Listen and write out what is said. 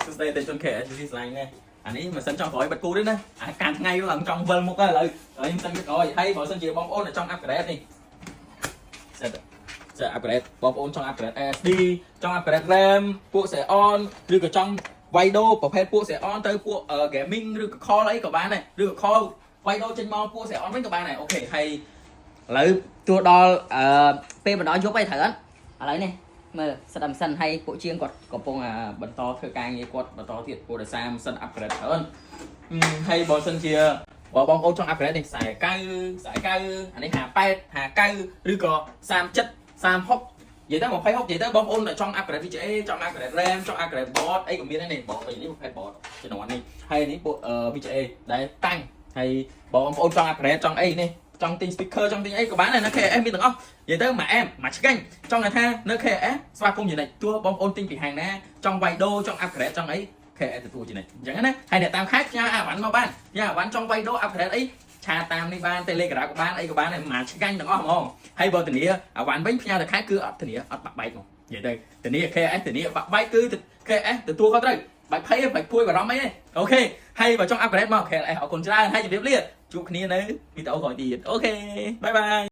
Sức đây tên chân khẽ thì lại nè anh ấy mà sân trong khỏi bật cú đấy nè càng ngay lần trong vân một cái lời rồi em sân cái coi hay bỏ sân chiều bóng ôn ở trong upgrade đi sẽ upgrade bóng ôn trong upgrade SD trong upgrade RAMពួកsẽ on ឬក៏trong quay đôប្រភេទពួកsẽ on ទៅពួក gaming ឬក៏ call អីក៏បានដែរឬក៏ call quay đô ចេញមកពួកsẽ on វិញក៏បានដែរអូខេហើយឥឡូវទោះដល់ពេលបណ្ដោយយប់អីត្រូវអត់ឥឡូវនេះមើលសិតតែម៉ាស៊ីនឲ្យពួកជាងគាត់កំពុងបន្តធ្វើការងារគាត់បន្តទៀតពួកដោយសារម៉ាស៊ីន upgrade ច្រើនហើយបើសិនជាបងប្អូនចង់ upgrade នេះខ្សែ9អានេះ58 59ឬក៏37 36និយាយទៅ20 60និយាយទៅបងប្អូនចង់ upgrade VGA ចង់ upgrade RAM ចង់ upgrade board អីក៏មានដែរនេះបងនេះប្រភេទ board ជំនាន់នេះហើយនេះពួក VGA ដែលតាំងហើយបងប្អូនចង់ upgrade ចង់អីនេះចង់ទិញ speaker ចង់ទិញអីក៏បានដែរនៅ KS មានទាំងអស់និយាយទៅមួយឆ្កាញ់ចង់ថានៅ KS ស្វាគមន៍យ៉ាងណាទោះបងប្អូនទិញពីហាងណាចង់វាយដូចង់ upgrade ចង់អី KS ទទួលជានិច្ចអញ្ចឹងណាហើយអ្នកតាមខេត្តផ្ញើអាវ៉ាន់មកបានផ្ញើអាវ៉ាន់ចង់វាយដូ upgrade អីឆាតាមនេះបាន Telegram ក៏បានអីក៏បានមួយឆ្កាញ់ទាំងអស់ហ្មងហើយបើធានាអាវ៉ាន់វិញផ្ញើទៅខេត្តគឺអត់ធានាអត់បាក់បែកហ្មងនិយាយទៅធានា KS ធានាបាក់បែកគឺ KS ទទួលខុសត្រូវបាច់ភ័យបាច់ពួយបារម្ភអីទេអូខេហើយបើចង់ upgrade មក KS អរគុណច្រើនហើយជម្រាបលាជួបគ្នានៅវីដេអូក្រោយទៀតអូខេបាយបាយ